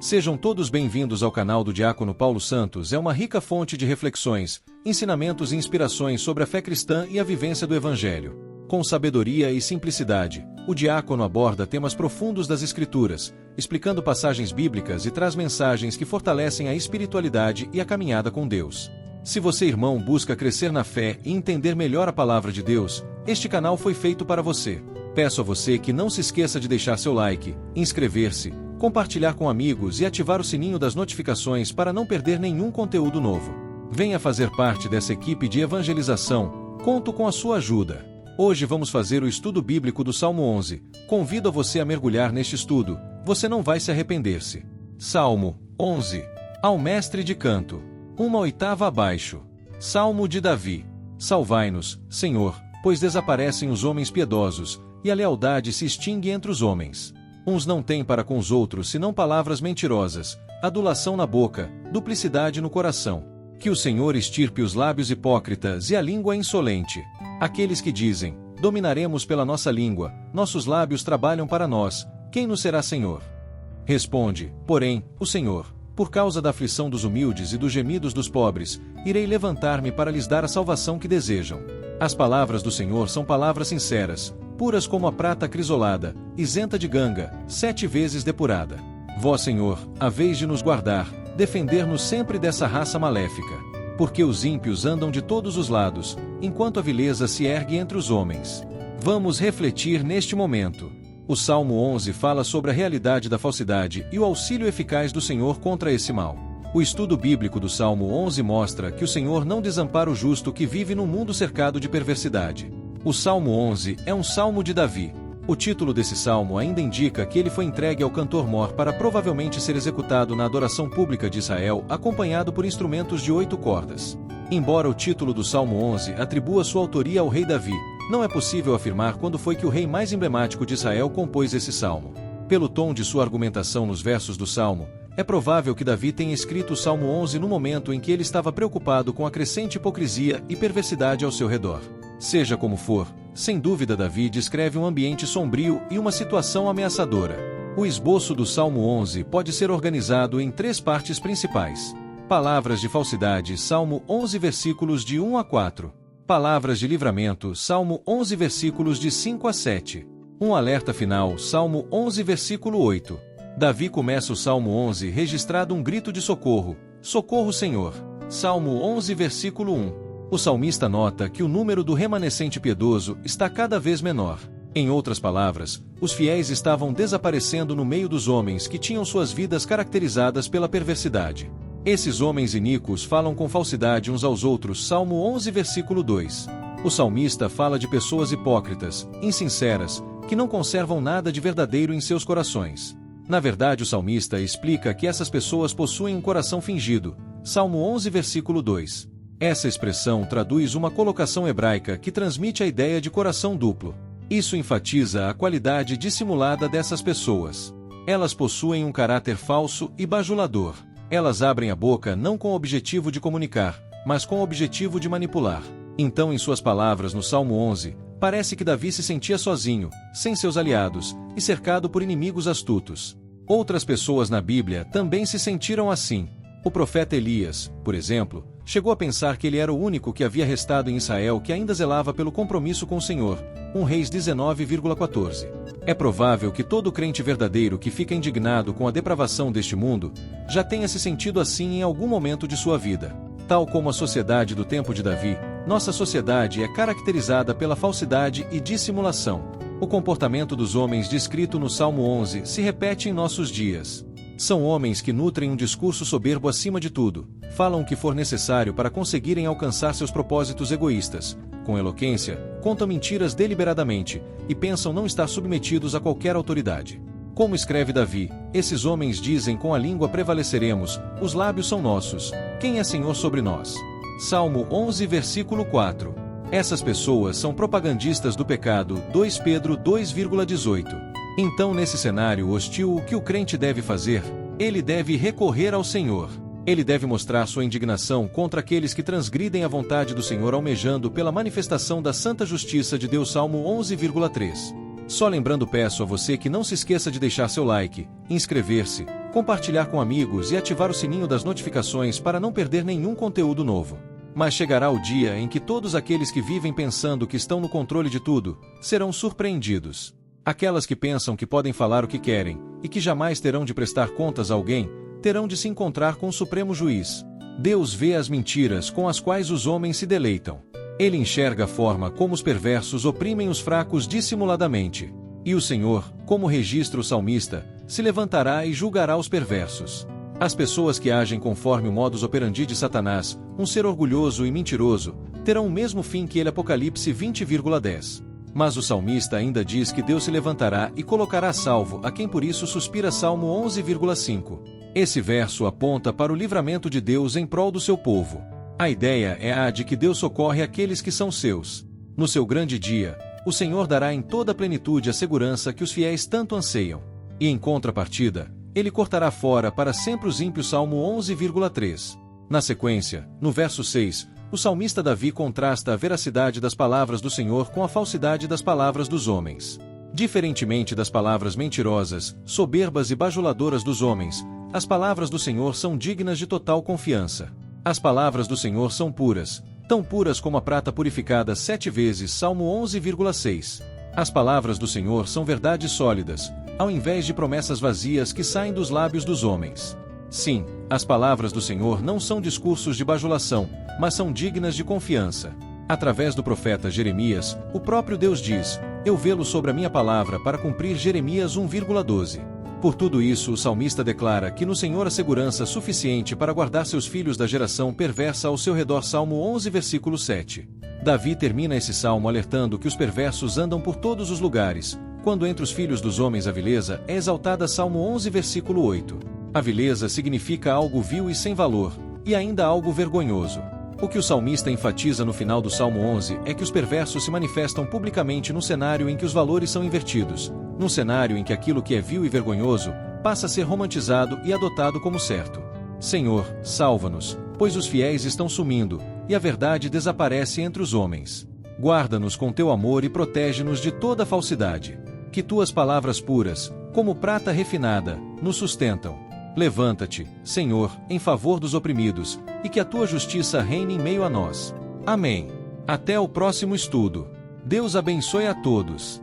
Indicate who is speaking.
Speaker 1: Sejam todos bem-vindos ao canal do Diácono Paulo Santos. É uma rica fonte de reflexões, ensinamentos e inspirações sobre a fé cristã e a vivência do Evangelho. Com sabedoria e simplicidade, o diácono aborda temas profundos das Escrituras, explicando passagens bíblicas e traz mensagens que fortalecem a espiritualidade e a caminhada com Deus. Se você, irmão, busca crescer na fé e entender melhor a palavra de Deus, este canal foi feito para você. Peço a você que não se esqueça de deixar seu like, inscrever-se, compartilhar com amigos e ativar o sininho das notificações para não perder nenhum conteúdo novo. Venha fazer parte dessa equipe de evangelização, conto com a sua ajuda. Hoje vamos fazer o estudo bíblico do Salmo 11. Convido a você a mergulhar neste estudo, você não vai se arrepender-se. Salmo 11. Ao mestre de canto. 1/8 abaixo. Salmo de Davi. Salvai-nos, Senhor, pois desaparecem os homens piedosos, e a lealdade se extingue entre os homens. Uns não têm para com os outros senão palavras mentirosas, adulação na boca, duplicidade no coração. Que o Senhor extirpe os lábios hipócritas e a língua insolente. Aqueles que dizem, dominaremos pela nossa língua, nossos lábios trabalham para nós, quem nos será Senhor? Responde, porém, o Senhor, por causa da aflição dos humildes e dos gemidos dos pobres, irei levantar-me para lhes dar a salvação que desejam. As palavras do Senhor são palavras sinceras, puras como a prata crisolada, isenta de ganga, 7 vezes depurada. Vós, Senhor, haveis de nos guardar, defender-nos sempre dessa raça maléfica. Porque os ímpios andam de todos os lados, enquanto a vileza se ergue entre os homens. Vamos refletir neste momento. O Salmo 11 fala sobre a realidade da falsidade e o auxílio eficaz do Senhor contra esse mal. O estudo bíblico do Salmo 11 mostra que o Senhor não desampara o justo que vive num mundo cercado de perversidade. O Salmo 11 é um salmo de Davi. O título desse salmo ainda indica que ele foi entregue ao cantor Mor para provavelmente ser executado na adoração pública de Israel, acompanhado por instrumentos de 8 cordas. Embora o título do Salmo 11 atribua sua autoria ao rei Davi, não é possível afirmar quando foi que o rei mais emblemático de Israel compôs esse salmo. Pelo tom de sua argumentação nos versos do salmo, é provável que Davi tenha escrito o Salmo 11 no momento em que ele estava preocupado com a crescente hipocrisia e perversidade ao seu redor. Seja como for, sem dúvida Davi descreve um ambiente sombrio e uma situação ameaçadora. O esboço do Salmo 11 pode ser organizado em 3 partes principais. Palavras de falsidade, Salmo 11 versículos de 1 a 4. Palavras de livramento, Salmo 11 versículos de 5 a 7. Um alerta final, Salmo 11 versículo 8. Davi começa o Salmo 11 registrado um grito de socorro, socorro Senhor. Salmo 11 versículo 1. O salmista nota que o número do remanescente piedoso está cada vez menor. Em outras palavras, os fiéis estavam desaparecendo no meio dos homens que tinham suas vidas caracterizadas pela perversidade. Esses homens iníquos falam com falsidade uns aos outros. Salmo 11 versículo 2. O salmista fala de pessoas hipócritas, insinceras, que não conservam nada de verdadeiro em seus corações. Na verdade, o salmista explica que essas pessoas possuem um coração fingido. Salmo 11 versículo 2. Essa expressão traduz uma colocação hebraica que transmite a ideia de coração duplo. Isso enfatiza a qualidade dissimulada dessas pessoas. Elas possuem um caráter falso e bajulador. Elas abrem a boca não com o objetivo de comunicar, mas com o objetivo de manipular. Então, em suas palavras no Salmo 11, parece que Davi se sentia sozinho, sem seus aliados, e cercado por inimigos astutos. Outras pessoas na Bíblia também se sentiram assim. O profeta Elias, por exemplo, chegou a pensar que ele era o único que havia restado em Israel que ainda zelava pelo compromisso com o Senhor. 1 Reis 19,14. É provável que todo crente verdadeiro que fica indignado com a depravação deste mundo já tenha se sentido assim em algum momento de sua vida. Tal como a sociedade do tempo de Davi, nossa sociedade é caracterizada pela falsidade e dissimulação. O comportamento dos homens descrito no Salmo 11 se repete em nossos dias. São homens que nutrem um discurso soberbo acima de tudo, falam o que for necessário para conseguirem alcançar seus propósitos egoístas, com eloquência, contam mentiras deliberadamente, e pensam não estar submetidos a qualquer autoridade. Como escreve Davi, esses homens dizem com a língua prevaleceremos, os lábios são nossos, quem é Senhor sobre nós? Salmo 11 versículo 4. Essas pessoas são propagandistas do pecado. 2 Pedro 2,18. Então, nesse cenário hostil, o que o crente deve fazer? Ele deve recorrer ao Senhor. Ele deve mostrar sua indignação contra aqueles que transgridem a vontade do Senhor, almejando pela manifestação da santa justiça de Deus. Salmo 11,3. Só lembrando, peço a você que não se esqueça de deixar seu like, inscrever-se, compartilhar com amigos e ativar o sininho das notificações para não perder nenhum conteúdo novo. Mas chegará o dia em que todos aqueles que vivem pensando que estão no controle de tudo, serão surpreendidos. Aquelas que pensam que podem falar o que querem, e que jamais terão de prestar contas a alguém, terão de se encontrar com o Supremo Juiz. Deus vê as mentiras com as quais os homens se deleitam. Ele enxerga a forma como os perversos oprimem os fracos dissimuladamente. E o Senhor, como registra o salmista, se levantará e julgará os perversos. As pessoas que agem conforme o modus operandi de Satanás, um ser orgulhoso e mentiroso, terão o mesmo fim que ele. Apocalipse 20,10. Mas o salmista ainda diz que Deus se levantará e colocará a salvo a quem por isso suspira. Salmo 11,5. Esse verso aponta para o livramento de Deus em prol do seu povo. A ideia é a de que Deus socorre aqueles que são seus. No seu grande dia, o Senhor dará em toda a plenitude a segurança que os fiéis tanto anseiam. E em contrapartida, ele cortará fora para sempre os ímpios. Salmo 11,3. Na sequência, no verso 6, o salmista Davi contrasta a veracidade das palavras do Senhor com a falsidade das palavras dos homens. Diferentemente das palavras mentirosas, soberbas e bajuladoras dos homens, as palavras do Senhor são dignas de total confiança. As palavras do Senhor são puras, tão puras como a prata purificada 7 vezes. Salmo 11,6. As palavras do Senhor são verdades sólidas, ao invés de promessas vazias que saem dos lábios dos homens. Sim, as palavras do Senhor não são discursos de bajulação, mas são dignas de confiança. Através do profeta Jeremias, o próprio Deus diz: eu velo sobre a minha palavra para cumprir. Jeremias 1,12. Por tudo isso, o salmista declara que no Senhor há segurança suficiente para guardar seus filhos da geração perversa ao seu redor. Salmo 11, versículo 7. Davi termina esse salmo alertando que os perversos andam por todos os lugares, quando entre os filhos dos homens a vileza é exaltada. Salmo 11, versículo 8. A vileza significa algo vil e sem valor, e ainda algo vergonhoso. O que o salmista enfatiza no final do Salmo 11 é que os perversos se manifestam publicamente num cenário em que os valores são invertidos, num cenário em que aquilo que é vil e vergonhoso passa a ser romantizado e adotado como certo. Senhor, salva-nos, pois os fiéis estão sumindo, e a verdade desaparece entre os homens. Guarda-nos com teu amor e protege-nos de toda falsidade. Que tuas palavras puras, como prata refinada, nos sustentam. Levanta-te, Senhor, em favor dos oprimidos, e que a tua justiça reine em meio a nós. Amém. Até o próximo estudo. Deus abençoe a todos.